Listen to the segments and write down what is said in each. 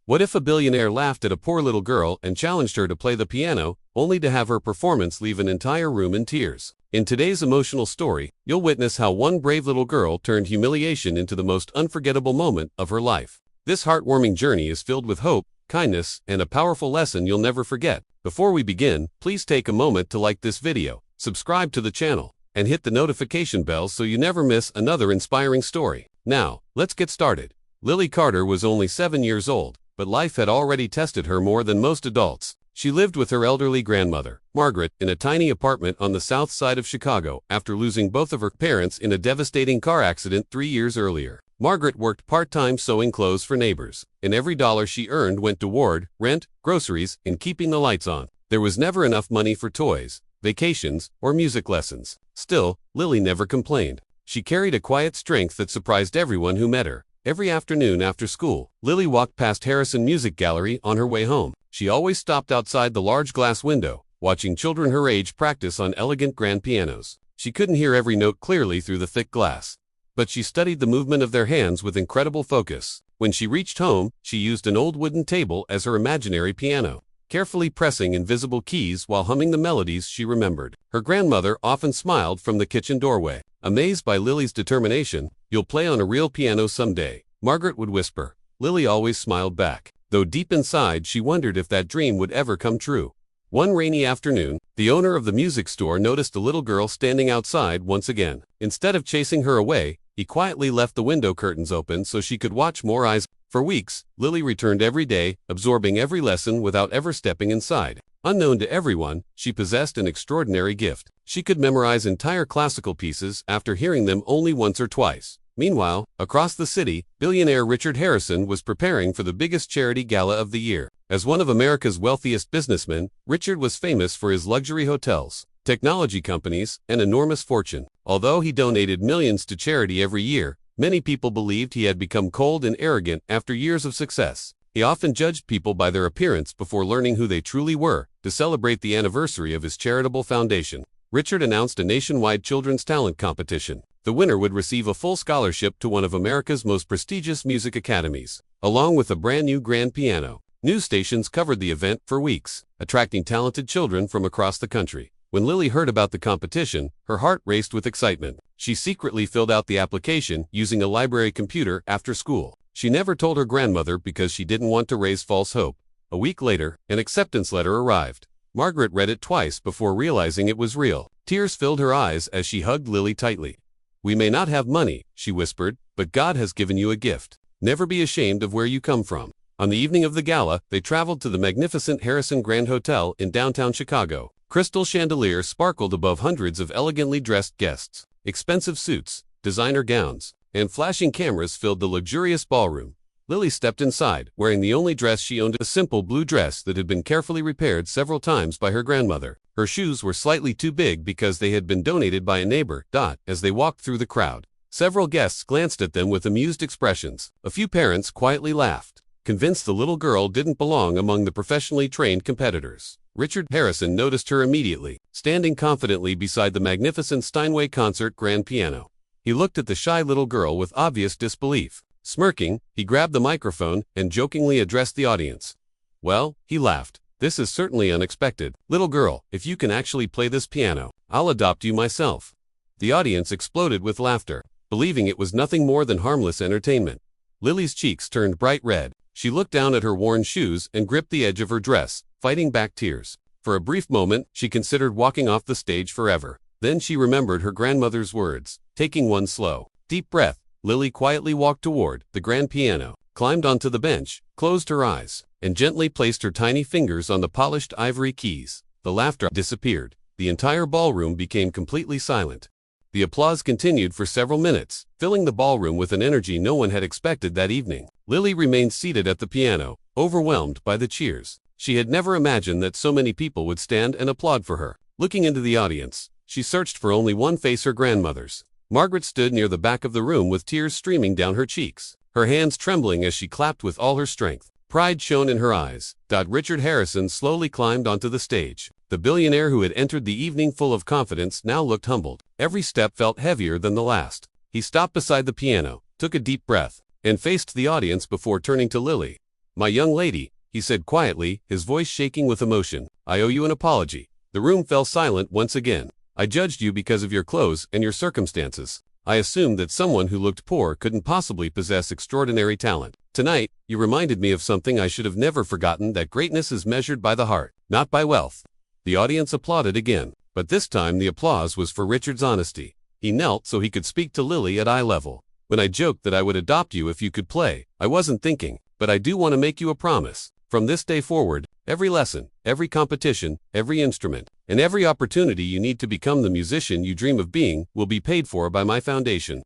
What if a billionaire laughed at a poor little girl and challenged her to play the piano, only to have her performance leave an entire room in tears? In today's emotional story, you'll witness how one brave little girl turned humiliation into the most unforgettable moment of her life. This heartwarming journey is filled with hope, kindness, and a powerful lesson you'll never forget. Before we begin, please take a moment to like this video, subscribe to the channel, and hit the notification bell so you never miss another inspiring story. Now, let's get started. Lily Carter was only 7 years old, but life had already tested her more than most adults. She lived with her elderly grandmother, Margaret, in a tiny apartment on the south side of Chicago after losing both of her parents in a devastating car accident 3 years earlier. Margaret worked part-time sewing clothes for neighbors, and every dollar she earned went toward rent, groceries, and keeping the lights on. There was never enough money for toys, vacations, or music lessons. Still, Lily never complained. She carried a quiet strength that surprised everyone who met her. Every afternoon after school, Lily walked past Harrison Music Gallery on her way home. She always stopped outside the large glass window, watching children her age practice on elegant grand pianos. She couldn't hear every note clearly through the thick glass, but she studied the movement of their hands with incredible focus. When she reached home, she used an old wooden table as her imaginary piano, carefully pressing invisible keys while humming the melodies she remembered. Her grandmother often smiled from the kitchen doorway. Amazed by Lily's determination, "You'll play on a real piano someday," Margaret would whisper. Lily always smiled back, though deep inside she wondered if that dream would ever come true. One rainy afternoon, the owner of the music store noticed a little girl standing outside once again. Instead of chasing her away, he quietly left the window curtains open so she could watch more eyes. For weeks, Lily returned every day, absorbing every lesson without ever stepping inside. Unknown to everyone, she possessed an extraordinary gift. She could memorize entire classical pieces after hearing them only once or twice. Meanwhile, across the city, billionaire Richard Harrison was preparing for the biggest charity gala of the year. As one of America's wealthiest businessmen, Richard was famous for his luxury hotels, technology companies, and enormous fortune. Although he donated millions to charity every year, many people believed he had become cold and arrogant after years of success. He often judged people by their appearance before learning who they truly were. To celebrate the anniversary of his charitable foundation, Richard announced a nationwide children's talent competition. The winner would receive a full scholarship to one of America's most prestigious music academies, along with a brand new grand piano. News stations covered the event for weeks, attracting talented children from across the country. When Lily heard about the competition, her heart raced with excitement. She secretly filled out the application using a library computer after school. She never told her grandmother because she didn't want to raise false hope. A week later, an acceptance letter arrived. Margaret read it twice before realizing it was real. Tears filled her eyes as she hugged Lily tightly. "We may not have money," she whispered, "but God has given you a gift. Never be ashamed of where you come from." On the evening of the gala, they traveled to the magnificent Harrison Grand Hotel in downtown Chicago. Crystal chandeliers sparkled above hundreds of elegantly dressed guests. Expensive suits, designer gowns, and flashing cameras filled the luxurious ballroom. Lily stepped inside, wearing the only dress she owned, a simple blue dress that had been carefully repaired several times by her grandmother. Her shoes were slightly too big because they had been donated by a neighbor. As they walked through the crowd, several guests glanced at them with amused expressions. A few parents quietly laughed, convinced the little girl didn't belong among the professionally trained competitors. Richard Harrison noticed her immediately, standing confidently beside the magnificent Steinway concert grand piano. He looked at the shy little girl with obvious disbelief. Smirking, he grabbed the microphone and jokingly addressed the audience. "Well," he laughed, "this is certainly unexpected. Little girl, if you can actually play this piano, I'll adopt you myself." The audience exploded with laughter, believing it was nothing more than harmless entertainment. Lily's cheeks turned bright red. She looked down at her worn shoes and gripped the edge of her dress, fighting back tears. For a brief moment, she considered walking off the stage forever. Then she remembered her grandmother's words. Taking one slow, deep breath, Lily quietly walked toward the grand piano, climbed onto the bench, closed her eyes, and gently placed her tiny fingers on the polished ivory keys. The laughter disappeared. The entire ballroom became completely silent. The applause continued for several minutes, filling the ballroom with an energy no one had expected that evening. Lily remained seated at the piano, overwhelmed by the cheers. She had never imagined that so many people would stand and applaud for her. Looking into the audience, she searched for only one face, her grandmother's. Margaret stood near the back of the room with tears streaming down her cheeks, her hands trembling as she clapped with all her strength. Pride shone in her eyes. Richard Harrison slowly climbed onto the stage. The billionaire who had entered the evening full of confidence now looked humbled. Every step felt heavier than the last. He stopped beside the piano, took a deep breath, and faced the audience before turning to Lily. "My young lady," he said quietly, his voice shaking with emotion, "I owe you an apology." The room fell silent once again. "I judged you because of your clothes and your circumstances. I assumed that someone who looked poor couldn't possibly possess extraordinary talent. Tonight, you reminded me of something I should have never forgotten, that greatness is measured by the heart, not by wealth." The audience applauded again, but this time the applause was for Richard's honesty. He knelt so he could speak to Lily at eye level. "When I joked that I would adopt you if you could play, I wasn't thinking, but I do want to make you a promise. From this day forward, every lesson, every competition, every instrument, and every opportunity you need to become the musician you dream of being will be paid for by my foundation."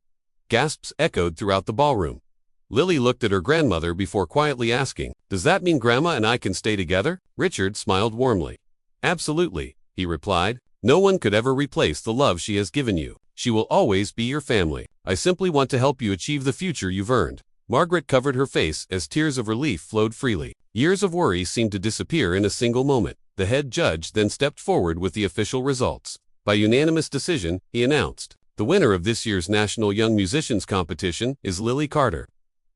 Gasps echoed throughout the ballroom. Lily looked at her grandmother before quietly asking, "Does that mean Grandma and I can stay together?" Richard smiled warmly. "Absolutely," he replied. "No one could ever replace the love she has given you. She will always be your family. I simply want to help you achieve the future you've earned." Margaret covered her face as tears of relief flowed freely. Years of worry seemed to disappear in a single moment. The head judge then stepped forward with the official results. By unanimous decision, he announced, "The winner of this year's National Young Musicians Competition is Lily Carter."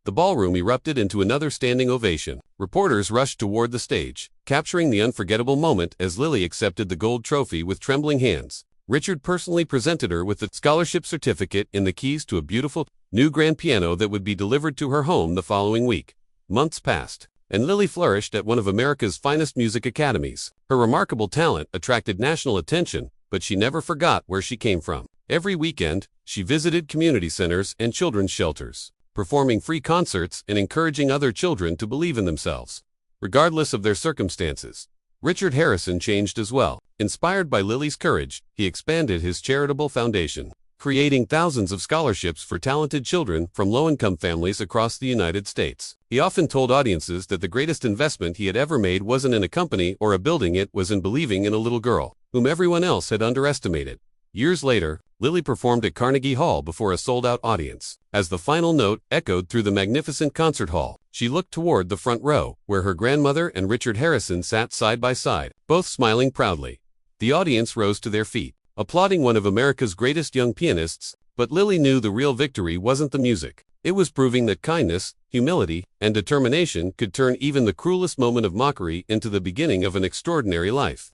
The ballroom erupted into another standing ovation. Reporters rushed toward the stage, capturing the unforgettable moment as Lily accepted the gold trophy with trembling hands. Richard personally presented her with the scholarship certificate and the keys to a beautiful, new grand piano that would be delivered to her home the following week. Months passed, and Lily flourished at one of America's finest music academies. Her remarkable talent attracted national attention, but she never forgot where she came from. Every weekend, she visited community centers and children's shelters, performing free concerts and encouraging other children to believe in themselves, regardless of their circumstances. Richard Harrison changed as well. Inspired by Lily's courage, he expanded his charitable foundation, creating thousands of scholarships for talented children from low-income families across the United States. He often told audiences that the greatest investment he had ever made wasn't in a company or a building, it was in believing in a little girl, whom everyone else had underestimated. Years later, Lily performed at Carnegie Hall before a sold-out audience. As the final note echoed through the magnificent concert hall, she looked toward the front row, where her grandmother and Richard Harrison sat side by side, both smiling proudly. The audience rose to their feet, applauding one of America's greatest young pianists, but Lily knew the real victory wasn't the music. It was proving that kindness, humility, and determination could turn even the cruelest moment of mockery into the beginning of an extraordinary life.